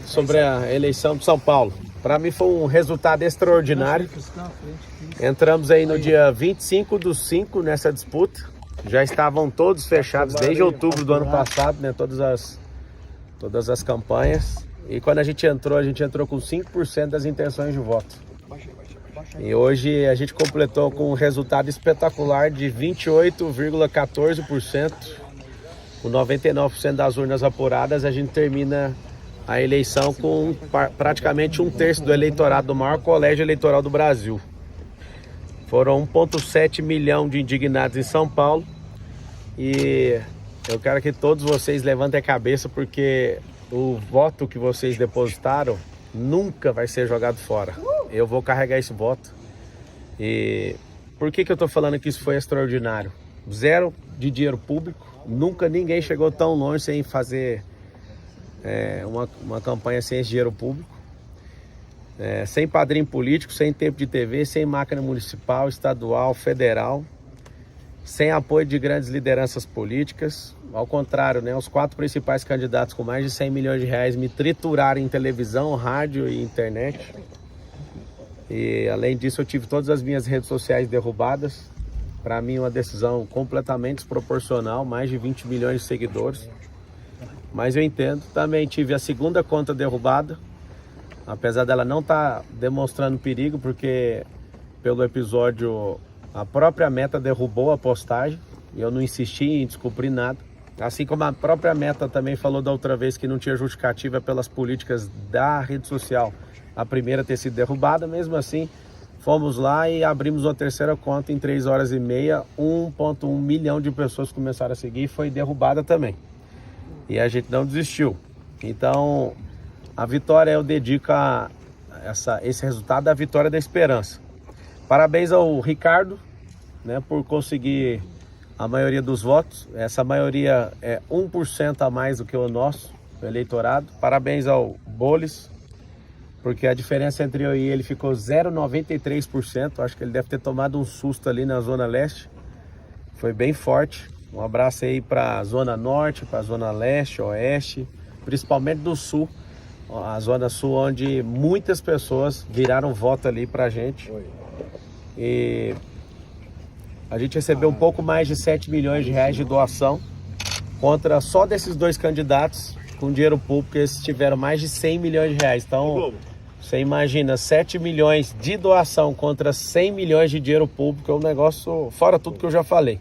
Sobre a eleição de São Paulo. Para mim foi um resultado extraordinário. Entramos aí no dia 25/5 nessa disputa. Já estavam todos fechados desde outubro do ano passado, né? Todas as campanhas. E quando a gente entrou com 5% das intenções de voto. E hoje a gente completou com um resultado espetacular de 28,14%. Com 99% das urnas apuradas, a gente termina a eleição com praticamente 1/3 do eleitorado do maior colégio eleitoral do Brasil. Foram 1,7 milhão de indignados em São Paulo. E eu quero que todos vocês levantem a cabeça, porque o voto que vocês depositaram nunca vai ser jogado fora. Eu vou carregar esse voto. E por que eu estou falando que isso foi extraordinário? Zero de dinheiro público. Nunca ninguém chegou tão longe sem fazer uma campanha sem esse dinheiro público. Sem padrinho político, sem tempo de TV, sem máquina municipal, estadual, federal. Sem apoio de grandes lideranças políticas. Ao contrário, né, os 4 principais candidatos com mais de 100 milhões de reais me trituraram em televisão, rádio e internet. E além disso, eu tive todas as minhas redes sociais derrubadas. Para mim, uma decisão completamente desproporcional, mais de 20 milhões de seguidores. Mas eu entendo. Também tive a segunda conta derrubada, apesar dela não estar demonstrando perigo, porque pelo episódio a própria Meta derrubou a postagem e eu não insisti em descobrir nada. Assim como a própria Meta também falou da outra vez que não tinha justificativa pelas políticas da rede social, a primeira ter sido derrubada. Mesmo assim, fomos lá e abrimos uma terceira conta em 3 horas e meia, 1,1 milhão de pessoas começaram a seguir e foi derrubada também. E a gente não desistiu. Então, a vitória eu dedico a esse resultado à vitória da esperança. Parabéns ao Ricardo, né, por conseguir a maioria dos votos. Essa maioria é 1% a mais do que o nosso, o eleitorado. Parabéns ao Boles, porque a diferença entre eu e ele ficou 0,93%. Acho que ele deve ter tomado um susto ali na Zona Leste. Foi bem forte. Um abraço aí para a Zona Norte, para a Zona Leste, Oeste, principalmente do Sul. A Zona Sul, onde muitas pessoas viraram voto ali para a gente. E a gente recebeu um pouco mais de 7 milhões de reais de doação, contra só desses 2 candidatos com dinheiro público, eles tiveram mais de 100 milhões de reais. Então, você imagina, 7 milhões de doação contra 100 milhões de dinheiro público, é um negócio fora tudo que eu já falei.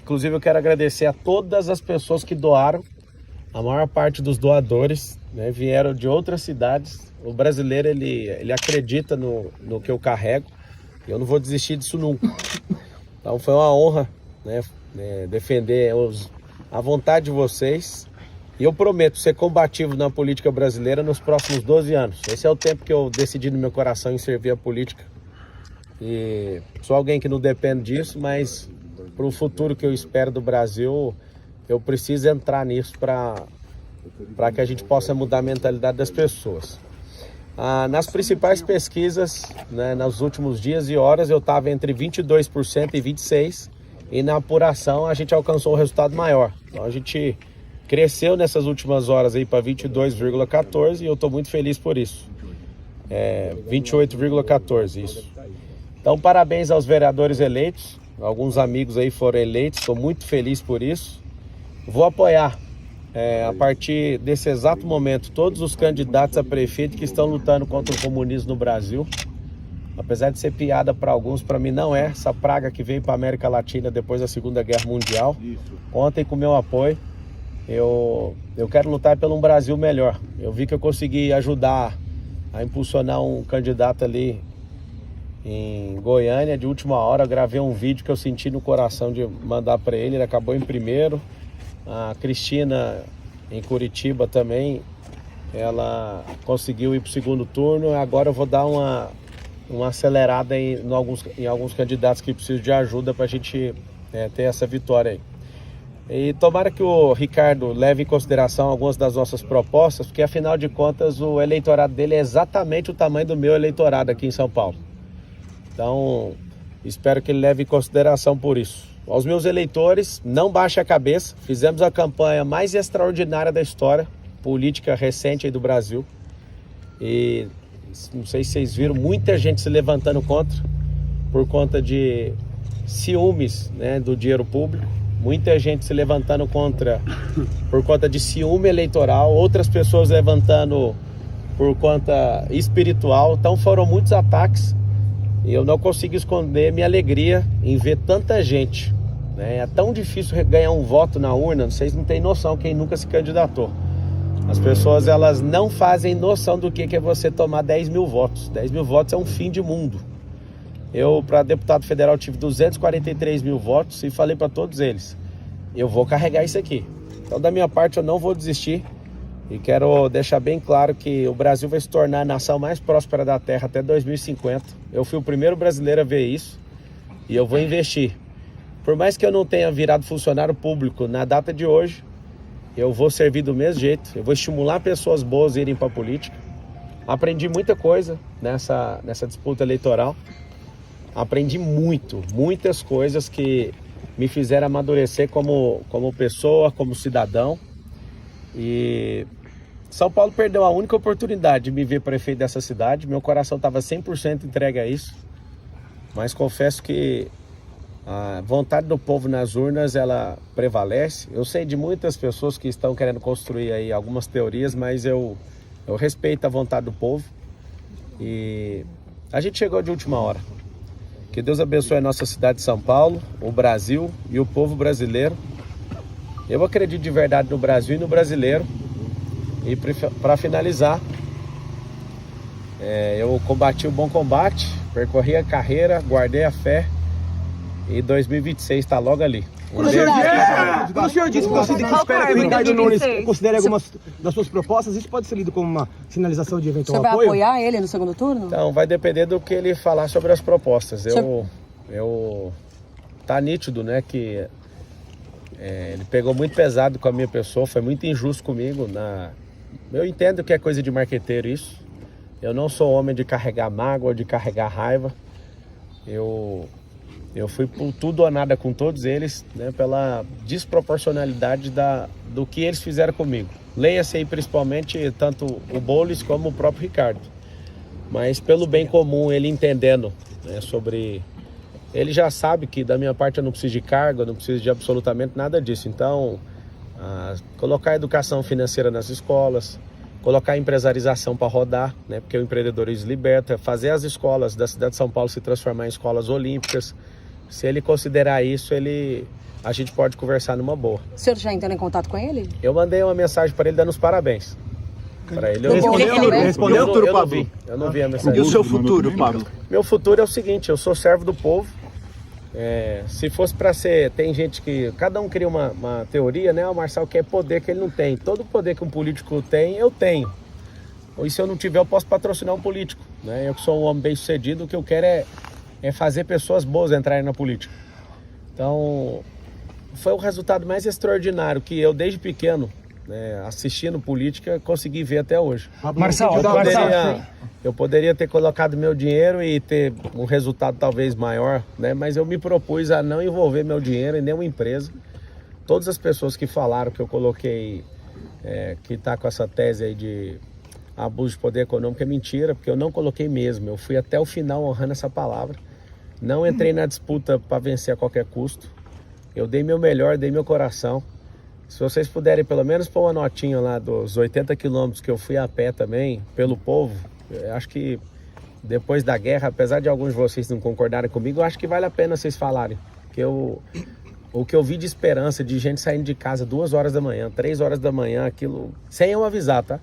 Inclusive, eu quero agradecer a todas as pessoas que doaram. A maior parte dos doadores, né, vieram de outras cidades. O brasileiro, ele acredita no que eu carrego. E eu não vou desistir disso nunca. Então foi uma honra, né, defender a vontade de vocês. E eu prometo ser combativo na política brasileira nos próximos 12 anos. Esse é o tempo que eu decidi no meu coração em servir a política. E sou alguém que não depende disso, mas para o futuro que eu espero do Brasil, eu preciso entrar nisso para que a gente possa mudar a mentalidade das pessoas. Nas principais pesquisas, né, nos últimos dias e horas, eu estava entre 22% e 26%, e na apuração a gente alcançou um resultado maior. Então a gente cresceu nessas últimas horas aí para 22,14%, e eu estou muito feliz por isso. 28,14% isso. Então parabéns aos vereadores eleitos, alguns amigos aí foram eleitos, estou muito feliz por isso. Vou apoiar a partir desse exato momento todos os candidatos a prefeito que estão lutando contra o comunismo no Brasil. Apesar de ser piada para alguns, para mim não é. Essa praga que veio para a América Latina depois da Segunda Guerra Mundial. Contem com o meu apoio. Eu quero lutar pelo um Brasil melhor. Eu vi que eu consegui ajudar a impulsionar um candidato ali em Goiânia de última hora. Eu gravei um vídeo que eu senti no coração de mandar para ele. Ele acabou em primeiro. A Cristina, em Curitiba também, ela conseguiu ir para o segundo turno. Agora eu vou dar uma acelerada em alguns candidatos que precisam de ajuda para a gente ter essa vitória aí. E tomara que o Ricardo leve em consideração algumas das nossas propostas, porque afinal de contas o eleitorado dele é exatamente o tamanho do meu eleitorado aqui em São Paulo. Então, espero que ele leve em consideração por isso. Aos meus eleitores, não baixe a cabeça. Fizemos a campanha mais extraordinária da história. política recente aí do Brasil. E não sei se vocês viram, muita gente se levantando por conta de ciúmes, né, do dinheiro público. Muita gente se levantando por conta de ciúme eleitoral, outras pessoas levantando por conta espiritual. Então foram muitos ataques e eu não consigo esconder minha alegria em ver tanta gente, né? É tão difícil ganhar um voto na urna, vocês não têm noção quem nunca se candidatou. As pessoas, elas não fazem noção do que é você tomar 10 mil votos. 10 mil votos é um fim de mundo. Eu, para deputado federal, tive 243 mil votos e falei para todos eles, eu vou carregar isso aqui. Então, da minha parte, eu não vou desistir e quero deixar bem claro que o Brasil vai se tornar a nação mais próspera da Terra até 2050. Eu fui o primeiro brasileiro a ver isso e eu vou investir. Por mais que eu não tenha virado funcionário público na data de hoje, eu vou servir do mesmo jeito, eu vou estimular pessoas boas a irem para a política. Aprendi muita coisa nessa disputa eleitoral. Aprendi muitas coisas que me fizeram amadurecer como pessoa, como cidadão. E São Paulo perdeu a única oportunidade de me ver prefeito dessa cidade. Meu coração estava 100% entregue a isso. Mas confesso que a vontade do povo nas urnas, ela prevalece. Eu sei de muitas pessoas que estão querendo construir aí algumas teorias, mas eu respeito a vontade do povo. E a gente chegou de última hora. Que Deus abençoe a nossa cidade de São Paulo, o Brasil e o povo brasileiro. Eu acredito de verdade no Brasil e no brasileiro. E para finalizar, eu combati o bom combate, percorri a carreira, guardei a fé e 2026 está logo ali. Quando o senhor disse que você espera que o Ricardo Nunes considere algumas das suas propostas, isso pode ser lido como uma sinalização de eventual apoio? Você vai apoiar ele no segundo turno? Então, vai depender do que ele falar sobre as propostas. Tá nítido, né, que ele pegou muito pesado com a minha pessoa, foi muito injusto comigo. Eu entendo que é coisa de marqueteiro isso. Eu não sou homem de carregar mágoa, de carregar raiva. Eu fui por tudo ou nada com todos eles, né, pela desproporcionalidade do que eles fizeram comigo. Leia-se aí principalmente tanto o Boulos como o próprio Ricardo. Mas pelo bem comum, ele entendendo, né, sobre... Ele já sabe que da minha parte eu não preciso de cargo, eu não preciso de absolutamente nada disso. Então, colocar a educação financeira nas escolas, colocar a empresarização para rodar, né, porque o empreendedorismo liberta, fazer as escolas da cidade de São Paulo se transformar em escolas olímpicas. Se ele considerar isso, a gente pode conversar numa boa. O senhor já entrou em contato com ele? Eu mandei uma mensagem para ele dando os parabéns. Para ele, Respondeu tudo, Pablo? Eu não vi a mensagem. E o seu futuro, Pablo? Meu futuro é o seguinte, eu sou servo do povo. Se fosse para ser, tem gente que, cada um cria uma teoria, né? O Marçal quer poder que ele não tem. Todo poder que um político tem, eu tenho. E se eu não tiver, eu posso patrocinar um político, né? Eu que sou um homem bem sucedido, o que eu quero é fazer pessoas boas entrarem na política. Então, foi o resultado mais extraordinário que eu, desde pequeno, né, assistindo política, consegui ver até hoje. Marçal, eu poderia ter colocado meu dinheiro e ter um resultado talvez maior, né? Mas eu me propus a não envolver meu dinheiro em nenhuma empresa. Todas as pessoas que falaram que eu coloquei, que está com essa tese aí de abuso de poder econômico, é mentira, porque eu não coloquei mesmo. Eu fui até o final honrando essa palavra. Não entrei na disputa para vencer a qualquer custo. Eu dei meu melhor, dei meu coração. Se vocês puderem pelo menos pôr uma notinha lá dos 80 quilômetros que eu fui a pé também, pelo povo, eu acho que depois da guerra, apesar de alguns de vocês não concordarem comigo, eu acho que vale a pena vocês falarem. Porque o que eu vi de esperança, de gente saindo de casa 2 horas da manhã, 3 horas da manhã, aquilo, sem eu avisar, tá?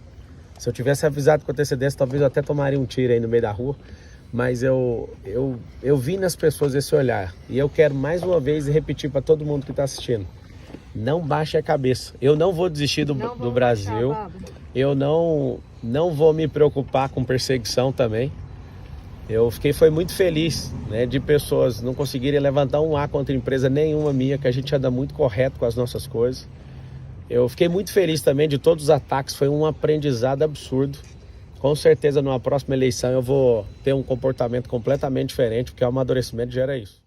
Se eu tivesse avisado com antecedência, talvez eu até tomaria um tiro aí no meio da rua. Mas eu vi nas pessoas esse olhar. E eu quero mais uma vez repetir para todo mundo que está assistindo. Não baixe a cabeça. Eu não vou desistir do Brasil. Eu não vou me preocupar com perseguição também. Foi muito feliz, né, de pessoas não conseguirem levantar um A contra empresa nenhuma minha, que a gente anda muito correto com as nossas coisas. Eu fiquei muito feliz também de todos os ataques. Foi um aprendizado absurdo. Com certeza, numa próxima eleição, eu vou ter um comportamento completamente diferente, porque o amadurecimento gera isso.